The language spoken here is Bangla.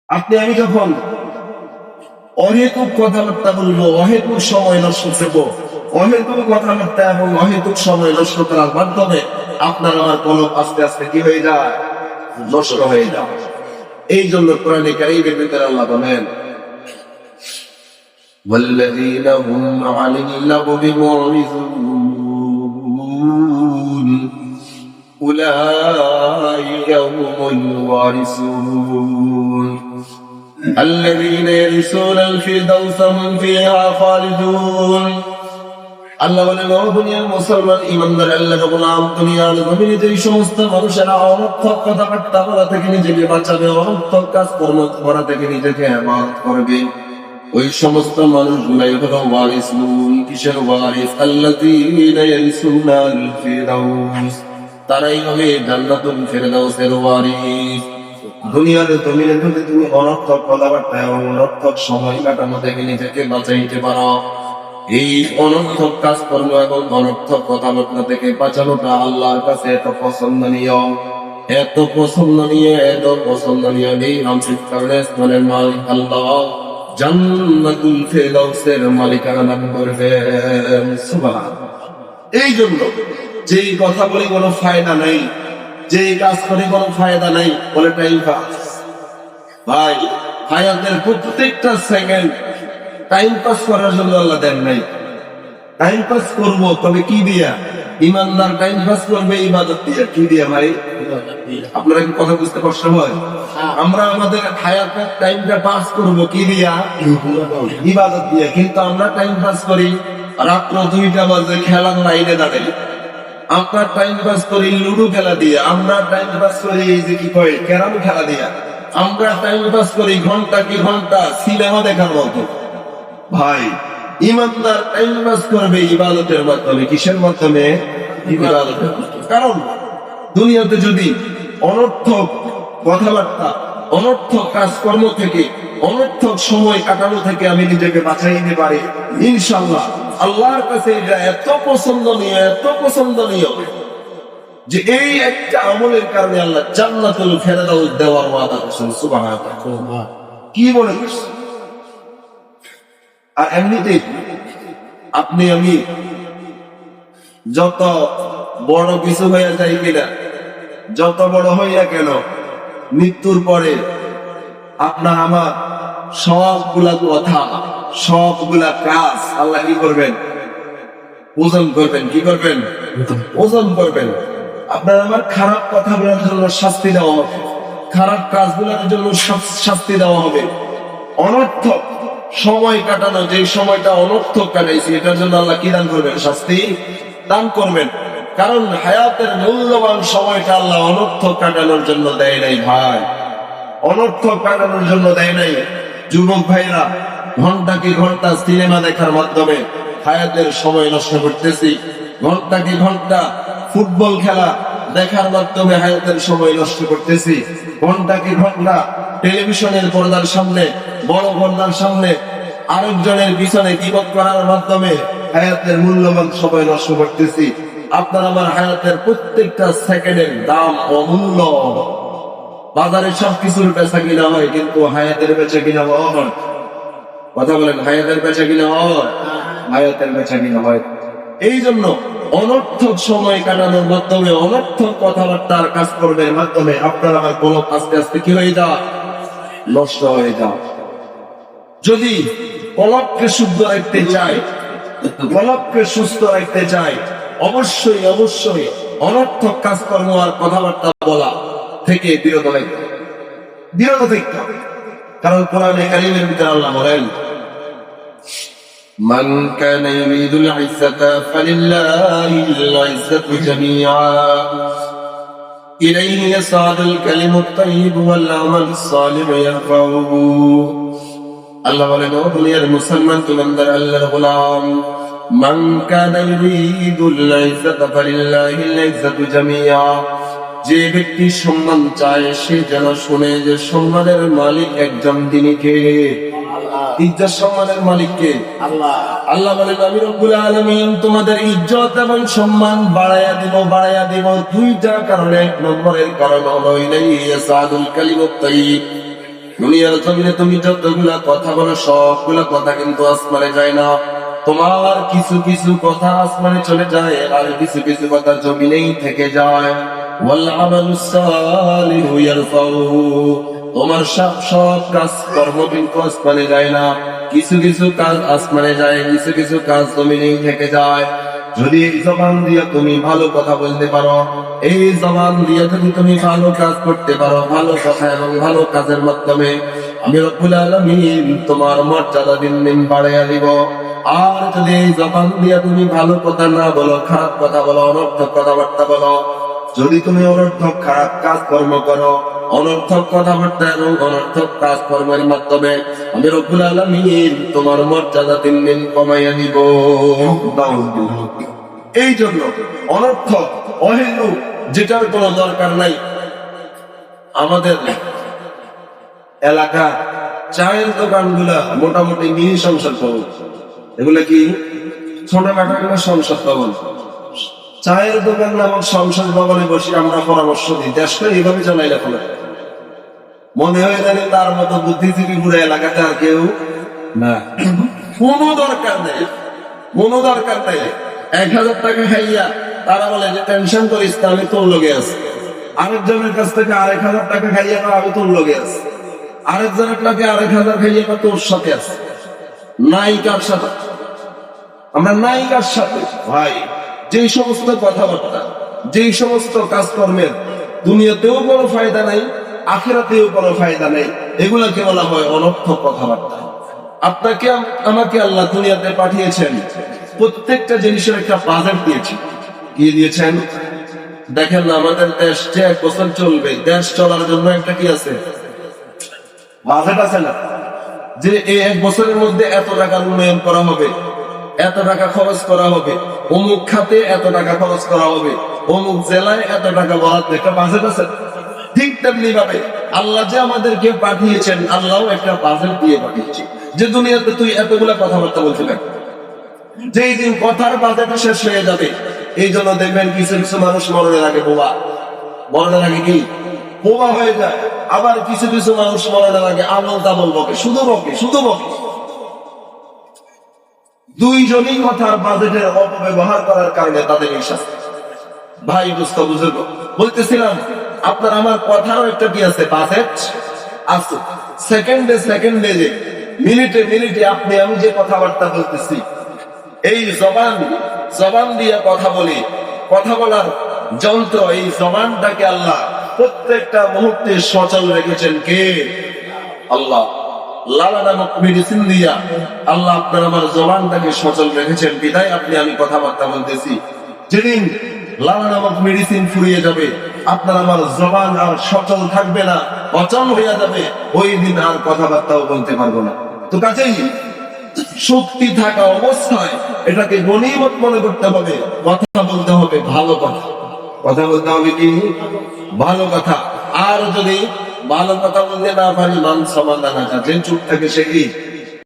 আপনি আমি যখন অহেতুক কথাবার্তা বলবো, অহেতুক সময় নষ্ট করবো, অহেতুক কথাবার্তা এবং অহেতুক সময় নষ্ট করার মাধ্যমে আপনার আমার কলম আস্তে আস্তে কি হয়ে যায়, নষ্ট হয়ে যায়। এই জন্য কোরআনে কারীমের ভিতরে আল্লাহ বলেন, والذين هم عن اللغو معرضون أولئك هم الوارثون الذين يرثون الفردوس هم فيها خالدون। আল্লাহ বলেন, ও দুনিয়ার মুসলমান ইমানদার আল্লাহর গোলাম, দুনিয়ার জমিনে যে সমস্ত মানুষেরা অনর্থক কথাবার্তা বলা থেকে নিজেকে বাঁচাবে, অনর্থক কাজ কর্ম করা থেকে নিজেকে হেফাজত করবে, ওই সমস্ত মানুষগুলাই হলো ওয়ারিসুন। কিসের ওয়ারিস? আল্লাযীনা ইয়ারিসুনাল ফিরদাউস, তারাই হবে জান্নাতুল ফিরদাউসের ওয়ারিস। দুনিয়ার জমিনে যদি তুমি অনর্থক কথাবার্তা এবং অনর্থক সময় কাটানো থেকে নিজেকে বাঁচাইতে পারো, এই অনর্থক কাজকর্ম এবং অনর্থক কথাবার্তা থেকে বাঁচানোটা আল্লাহর কাছে এত পছন্দনীয়, এত পছন্দনীয়, এত পছন্দনীয়। এই আংশিক কারণে আসমানের মালিক আল্লাহ জান্নাতুল ফিরদাউসের মালিকানা দান করবেন। সুবহানাল্লাহ। এই জন্য যেই কথা বলে কোনো ফায়দা নাই, যেই কাজ করে কোনো ফায়দা নাই, বলে টাইম পাস। ভাই, হায়াতের প্রত্যেকটা সেকেন্ড টাইম পাস করার জন্য আল্লাহ দেন নাই। টাইম পাস করবো তবে কি দিয়া? ইমানদার টাইম পাস করবে ইবাদত দিয়া। কি দিয়া ভাই? আপনারা কি কথা বুঝতে কষ্ট হয়? আমরা আমাদের হায়াতের টাইমটা পাস করবো কি দিয়া? ইবাদত দিয়া। কিন্তু আমরা টাইম পাস করি রাত্র 2টা বাজে খেলার লাইনে দাঁড়াই। আমরা টাইম পাস করি লুডো খেলা দিয়ে, আমরা টাইম পাস করি এই যে কি কয় ক্যারাম খেলা দিয়া, আমরা টাইম পাস করি ঘন্টা কি ঘন্টা সিনেমা দেখার মতো। ভাই, ইমানদার টাইম পাস করবে ইবাদতের মাধ্যমে। কিসের মাধ্যমে? ইবাদতের মাধ্যমে। কারণ দুনিয়াতে যদি অনর্থক কথাবার্তা, অনর্থক কাজকর্ম থেকে, অনর্থক সময় কাটানো থেকে আমি নিজেকে বাঁচাই নিতে পারি, ইনশাআল্লাহ আল্লাহর কাছে এটা এত পছন্দনীয়, এত পছন্দনীয় যে এই একটা আমলের কারণে আল্লাহ জান্নাতুল ফিরদাউস দেওয়ার ওয়াদা করেছেন। সুবহানাল্লাহ। কি মনে করছেন? আর এমনিতেই আপনি আমি যত বড় কিছু হয়ে যায় কিনা, যত বড় হইয়া কেন, মৃত্যুর পরে আপনার আমার সবগুলা কথা, সবগুলা কাজ আল্লাহ কি করবেন? ওজন করবেন। কি করবেন? ওজন করবেন। আপনার আমার খারাপ কথাগুলোর জন্য শাস্তি দেওয়া হবে, খারাপ কাজগুলোর জন্য শাস্তি দেওয়া হবে। অনর্থক সময় কাটানো, যে সময়টা অনর্থক কাটাইছি, এটার জন্য আল্লাহ কি দান করবেন? শাস্তি দান করবেন। কারণ হায়াতের মূল্যবান সময়টা আল্লাহ অনর্থক কাটানোর জন্য দেয় নাই। ভাই, অনর্থক কাটানোর জন্য দেয় নাই। যুবক ভাইরা ঘন্টা কি ঘন্টা সিনেমা দেখার মাধ্যমে হায়াতের সময় নষ্ট করতেছি, ঘন্টা কি ঘন্টা ফুটবল খেলা দেখার মাধ্যমে হায়াতের সময় নষ্ট করতেছি, ঘন্টা কি ঘন্টা টেলিভিশনের পর্দার সামনে, বড় পর্দার সামনে আরেকজনের পিছনে গীবত করার মাধ্যমে হায়াতের মূল্যবান সময় নষ্ট করতেছি। আপনার আমার হায়াতের প্রত্যেকটা সেকেন্ডের দাম অমূল্য। বাজারে সবকিছুর বেচা কিনা হয়, কিন্তু হায়াতের বেচা কিনা হয়? কথা বলেন, হায়াতের বেচা কিনা হয়? হায়াতের বেচা কিনা হয়। এই জন্য অনর্থক সময় কাটানোর মাধ্যমে, অনর্থক কথাবার্তার কাজকর্মের মাধ্যমে আপনার আমার কলম আস্তে আস্তে কি হয়ে যাওয়া, নষ্ট হয়ে যাওয়া। যদি কলবকে শুদ্ধ রাখতে চাই, কলবকে সুস্থ রাখতে চাই, অবশ্যই অবশ্যই অনর্থক কাজকর্ম আর কথাবার্তা বলা থেকে বিরত থাকতে হবে, বিরত থাকতে হবে। কারণ কোরআনে কারীমের ভিতরে আল্লাহ বলেন, মান কানা ইউরিদুল ইজ্জাতা ফালিল্লাহিল ইজ্জাতু জামিআ ইলাইহি ইয়াসাদুল কালিমুত তাইয়্যিব ওয়াল আমালুস সালিহু ইয়ারফাউহু। আল্লাহ বলেন, ও দুনিয়ার মুসলমান ইমানদার আল্লাহর গোলাম, মান কানা ইউরিদুল ইজ্জাতা ফালিল্লাহিল ইজ্জাতু জামিআ, যে ব্যক্তি সম্মান চায় সে যেন শুনে যে সম্মানের মালিক একজন, তিনি কে? ইজ্জত সম্মানের মালিক কে? আল্লাহ। আল্লাহ বলেন, আমি রব্বুল আলামিন তোমাদের ইজ্জত এবং সম্মান বাড়াইয়া দিব, বাড়াইয়া দিব দুইটা কারণে। এক নম্বরের কারণ হলো ইলাইহি ইয়াসাদুল কালিমুত তাইয়্যিব, দুনিয়ার জমিনে তুমি যতগুলা কথা বলো সবগুলা কথা কিন্তু আসমানে যায় না। তোমার কিছু কিছু কথা আসমানে চলে যায়, আর কিছু কিছু কথা জমিনেই থেকে যায়। ওয়াল আমালুস সালিহু ইয়ারফাউহু, তোমার সব সব কাজ কর্ম কিন্তু আসমানে যায় না, কিছু কিছু কাজ আসমানে যায়, কিছু কিছু কাজ জমিনেই থেকে যায়। যদি এই জবান দিয়ে তুমি ভালো কথা বলতে পারো, এই জবান দিয়ে যদি তুমি ভালো কাজ করতে পারো, ভালো কথা এবং ভালো কাজের মাধ্যমে আমি রব্বুল আলামিন তোমার মর্যাদা দিন দিন বাড়াইয়া দিব। আর যদি এই জবান দিয়ে তুমি ভালো কথা না বলো, খারাপ কথা বলো, অনর্থক কথাবার্তা বলো, যদি তুমি অনর্থক খারাপ কাজ কর্ম করো, অনর্থক কথাবার্তা এবং অনর্থক কাজ কর্মের মাধ্যমে আমি রব্বুল আলামিন তোমার মর্যাদা দিন দিন কমাইয়া দিব। এই জন্য অনর্থক অহেতুক যেটার কোনো দরকার নাই, আমাদের এলাকা চায়ের দোকানগুলা মোটামুটি মিনি সংসদ ভবন, এগুলা কি ছোটখাটো একটা সংসদ ভবন, চায়ের দোকান নামক সংসদ ভবনে বসে আমরা পরামর্শ দিই, দেশটা এইভাবে চালাই রাখো না। মনে হয় জানি তার মতো বুদ্ধিজীবী পুরো এলাকাতে আর কেউ না। কোনো দরকার নেই, কোনো দরকার নেই। 1000 টাকা খাইয়া তারা বলে যে টেনশন করিস না, আমি তোর লগে আছি। আরেকজনের কাছ থেকে 1000 টাকা খাইয়া আমি তোর লগে আছি, আরেকজনের টাকা 1000 খাইয়া তোর সাথে আছে। নায়িকার সাথে আমরা নায়িকার সাথে ভাই, যেই সমস্ত কথাবার্তা, যেই সমস্ত কাজকর্মের দুনিয়াতেও কোনো ফায়দা নাই, আখিরাতেও কোনো ফায়দা নেই, এগুলাকে বলা হয় অনর্থক কথাবার্তা। আপনাকে আমাকে আল্লাহ দুনিয়াতে পাঠিয়েছেন, প্রত্যেকটা জিনিসের একটা বাজেট দিয়েছেন। কি দিয়েছেন? দেখেন না, আমাদের দেশ যে 1 বছর চলবে, দেশ চলার জন্য একটা কি আছে, বাজেট আছে না? যে এই 1 বছরের মধ্যে এত টাকা উন্নয়ন করা হবে, এত টাকা খরচ করা হবে, অমুক খাতে এত টাকা খরচ করা হবে, অমুক জেলায় এত টাকা বরাদ্দ, একটা বাজেট আছে। ঠিক তেমনি ভাবে আল্লাহ যে আমাদেরকে পাঠিয়েছেন, আল্লাহও একটা বাজেট দিয়ে পাঠিয়েছে যে দুনিয়াতে তুই এতগুলা কথাবার্তা বলতে পারবি। যেই দিন কথার বাজেট শেষ হয়ে যাবে, এই জন্য দেখবেন কিছু কিছু মানুষ মরণের আগে বোবা, মরণের আগে কি বোবা হয়ে যায়। আবার কিছু কিছু মানুষ মরণের আগে আমল তামল বকে, শুধু বকে, শুধু বকে। দুইজনই কথার বাজেটের অপব্যবহার করার কারণে তাদের এই শাস্তি। ভাই বুঝতে বুঝুন, বলতেছিলাম আপনার আমার কথারও একটা কি আছে, বাজেট আছে। সেকেন্ডে সেকেন্ডে, যে মিনিটে মিনিটে আপনি আমি যে কথাবার্তা বলতেছি, এই জবান দিয়ে কথা বলি, কথা বলার যন্ত্র, এই জবানটাকে আল্লাহ প্রত্যেকটা মুহূর্তে সচল রেখেছেন। কে? আল্লাহ। লালা নামক মেডিসিন দিয়া আল্লাহ আপনার আমার জবানটাকে সচল রেখেছেন, বিদায় আপনি আমি কথাবার্তা বলতেছি। যেদিন লালা নামক মেডিসিন ফুরিয়ে যাবে, আপনার আমার জবান আর সচল থাকবে না, অচল হইয়া যাবে, ওই দিন আর কথাবার্তাও বলতে পারবো না। তো কাজেই শক্তি থাকা অবস্থায় এটাকে গনিমত মনে করতে হবে, কথা বলতে হবে ভালো কথা, কথা বলতে হবে কি ভালো কথা। আর যদি ভালো কথা বলতে না পারি, মান সমাধান আছে, যে চুপ থাকে সে কি